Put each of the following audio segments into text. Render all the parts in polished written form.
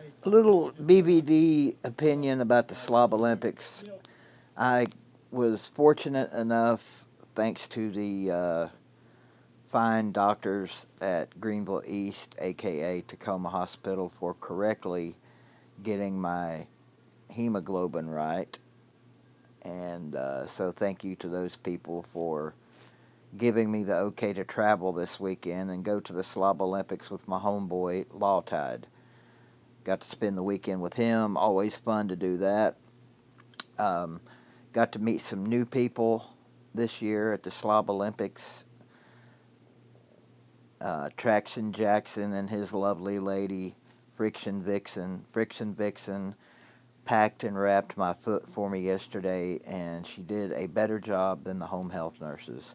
A little BBD opinion about the Slob Olympics. I was fortunate enough, thanks to the fine doctors at Greenville East, aka Tacoma Hospital, for correctly getting my hemoglobin right. And so thank you to those people for giving me the okay to travel this weekend and go to the Slob Olympics with my homeboy, Lawtide. Got to spend the weekend with him. Always fun to do that. Um, got to meet some new people this year at the Slob Olympics. Traction Jackson and his lovely lady, Friction Vixen. Friction Vixen packed and wrapped my foot for me yesterday, and she did a better job than the home health nurses.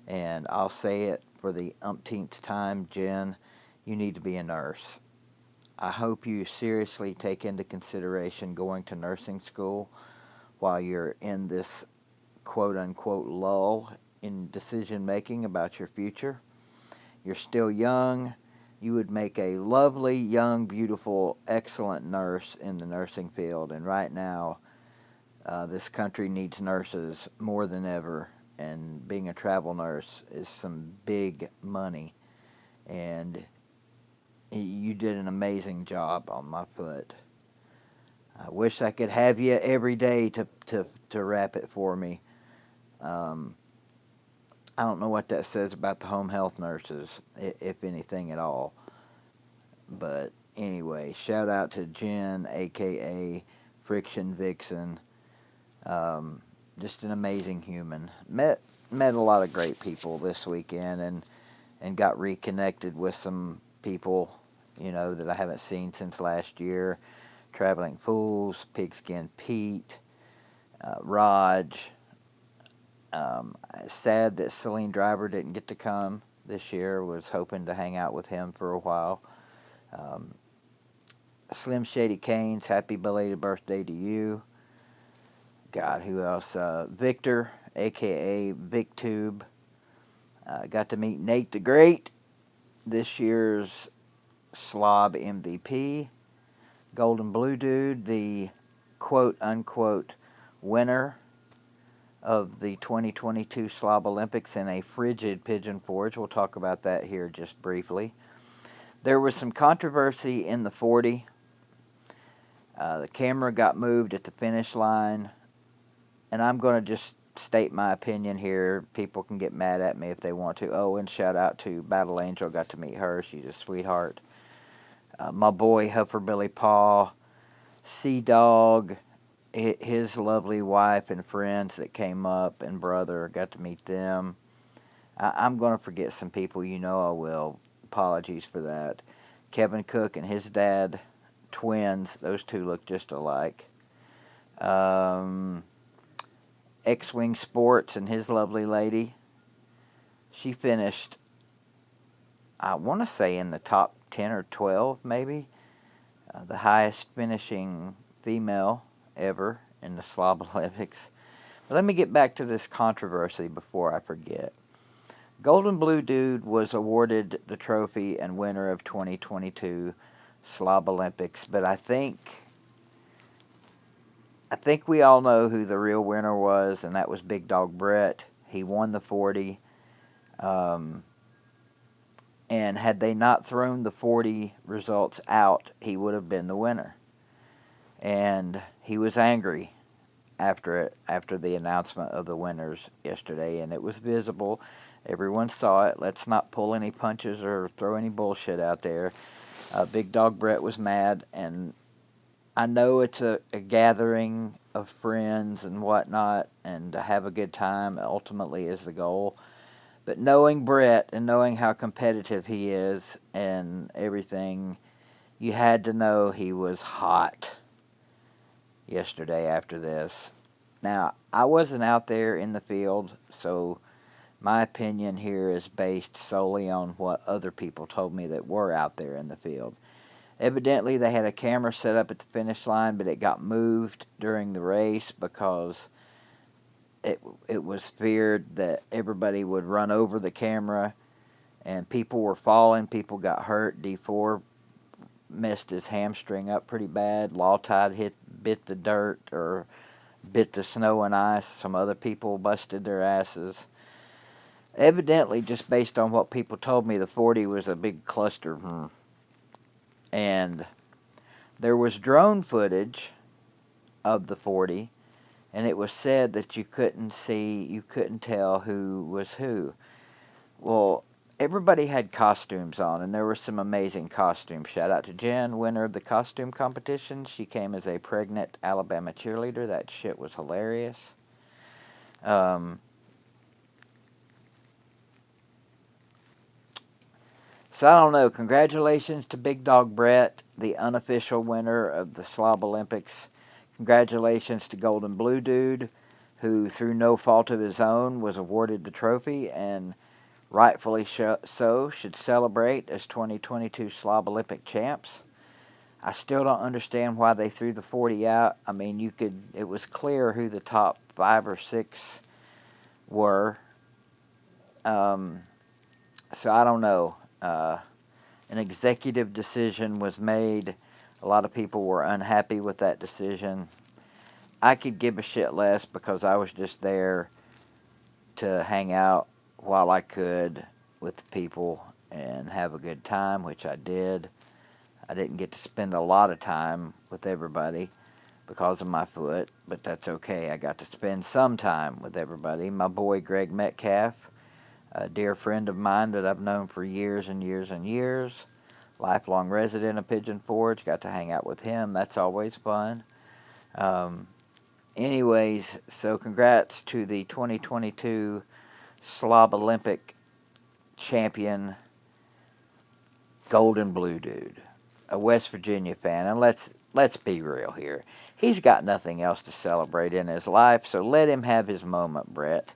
And I'll say it for the umpteenth time, Jen, you need to be a nurse. I hope you seriously take into consideration going to nursing school while you're in this quote-unquote lull in decision making about your future. You're still young. You would make a lovely, young, beautiful, excellent nurse in the nursing field. And right now, this country needs nurses more than ever. And being a travel nurse is some big money. And you did an amazing job on my foot. I wish I could have you every day to wrap it for me. Um, I don't know what that says about the home health nurses, if anything at all. But anyway, shout out to Jen, aka Friction Vixen. Just an amazing human. Met a lot of great people this weekend, and got reconnected with some people, that I haven't seen since last year. Traveling Fools, Pigskin Pete, Raj. Sad that Celine Driver didn't get to come this year. Was hoping to hang out with him for a while. Um, Slim Shady Canes, happy belated birthday to you. God, who else? Victor, aka VicTube. Got to meet Nate the Great, this year's Slob MVP. Golden Blue Dude, the quote unquote winner of the 2022 Slob Olympics in a frigid Pigeon Forge. We'll talk about that here just briefly. There was some controversy in the 40. The camera got moved at the finish line, and I'm going to just state my opinion here. People can get mad at me if they want to. Oh, and shout out to Battle Angel. Got to meet her. She's a sweetheart. My boy, Huffer Billy Paw, Sea Dog, his lovely wife and friends that came up, and brother, got to meet them. I'm going to forget some people. I will. Apologies for that. Kevin Cook and his dad, twins. Those two look just alike. X-Wing Sports and his lovely lady. She finished, I want to say, in the top 10 or 12, maybe. The highest finishing female ever in the Slob Olympics. But let me get back to this controversy before I forget. Golden Blue Dude was awarded the trophy and winner of 2022 Slob Olympics, but I think we all know who the real winner was, and that was Big Dog Brett. He won the 40. And had they not thrown the 40 results out, he would have been the winner. And he was angry after the announcement of the winners yesterday, and it was visible. Everyone saw it. Let's not pull any punches or throw any bullshit out there. Big Dog Brett was mad, and I know it's a gathering of friends and whatnot, and to have a good time ultimately is the goal. But knowing Brett and knowing how competitive he is and everything, you had to know he was hot yesterday after this. Now, I wasn't out there in the field, so my opinion here is based solely on what other people told me that were out there in the field. Evidently, they had a camera set up at the finish line, but it got moved during the race because it was feared that everybody would run over the camera, and people were falling. People got hurt. D4 messed his hamstring up pretty bad. Lawtide bit the dirt or bit the snow and ice. Some other people busted their asses. Evidently, just based on what people told me, the 40 was a big cluster. And there was drone footage of the 40, and it was said that you couldn't tell who was who. Well, everybody had costumes on, and there were some amazing costumes. Shout out to Jen, winner of the costume competition. She came as a pregnant Alabama cheerleader. That shit was hilarious. So I don't know. Congratulations to Big Dog Brett, the unofficial winner of the Slob Olympics. Congratulations to Golden Blue Dude, who through no fault of his own was awarded the trophy and rightfully so should celebrate as 2022 Slob Olympic champs. I still don't understand why they threw the 40 out. I mean, it was clear who the top 5 or 6 were. So I don't know. An executive decision was made. A lot of people were unhappy with that decision. I could give a shit less because I was just there to hang out while I could with the people and have a good time, which I did. I didn't get to spend a lot of time with everybody because of my foot, but that's okay. I got to spend some time with everybody. My boy Greg Metcalf, a dear friend of mine that I've known for years and years and years, lifelong resident of Pigeon Forge, got to hang out with him. That's always fun. Anyways, so congrats to the 2022 Slob Olympic champion, Golden Blue Dude, a West Virginia fan. And let's be real here. He's got nothing else to celebrate in his life, so let him have his moment, Brett.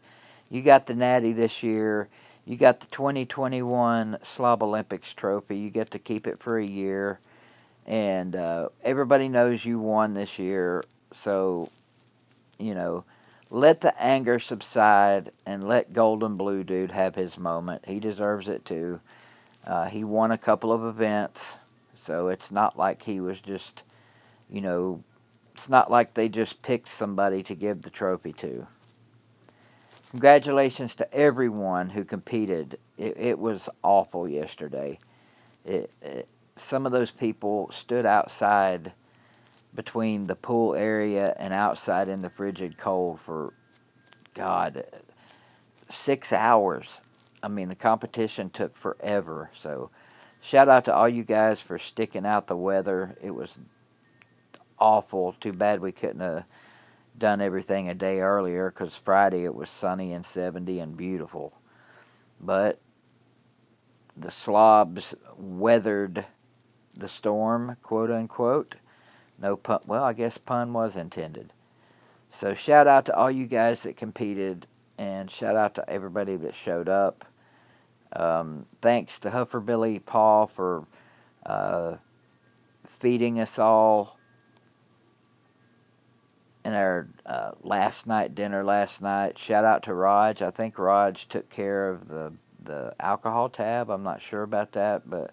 You got the Natty this year. You got the 2021 Slob Olympics trophy. You get to keep it for a year. And everybody knows you won this year. So, let the anger subside and let Golden Blue Dude have his moment. He deserves it too. He won a couple of events. So it's not like he was just, it's not like they just picked somebody to give the trophy to. Congratulations to everyone who competed. It was awful yesterday. Some of those people stood outside between the pool area and outside in the frigid cold for, God, 6 hours. I mean, the competition took forever. So shout out to all you guys for sticking out the weather. It was awful. Too bad we couldn't have done everything a day earlier because Friday it was sunny and 70 and beautiful. But the slobs weathered the storm, quote unquote. No pun. Well, I guess pun was intended. So shout out to all you guys that competed, and shout out to everybody that showed up. Thanks to Hufferbilly Paul for feeding us all in our last night dinner last night. Shout out to Raj. I think Raj took care of the alcohol tab. I'm not sure about that, but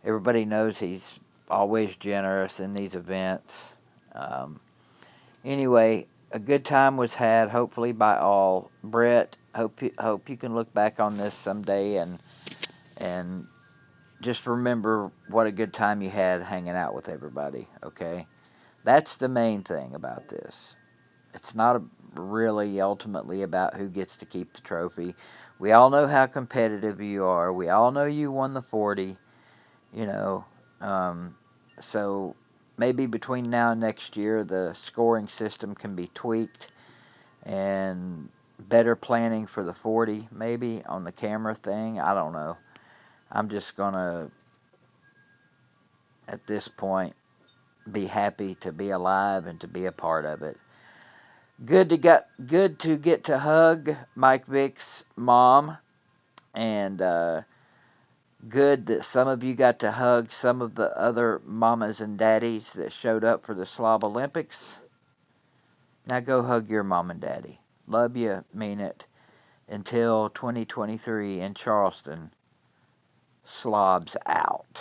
everybody knows he's always generous in these events. Anyway, a good time was had, hopefully by all. Brett, hope you can look back on this someday and just remember what a good time you had hanging out with everybody. Okay, that's the main thing about this. It's not really ultimately about who gets to keep the trophy. We all know how competitive you are. We all know you won the 40. So maybe between now and next year, the scoring system can be tweaked and better planning for the 40, maybe on the camera thing. I don't know. I'm just gonna, at this point, be happy to be alive and to be a part of it. Good to get to hug Mike Vick's mom, and good that some of you got to hug some of the other mamas and daddies that showed up for the Slob Olympics. Now go hug your mom and daddy. Love you, mean it. Until 2023 in Charleston, Slob's out.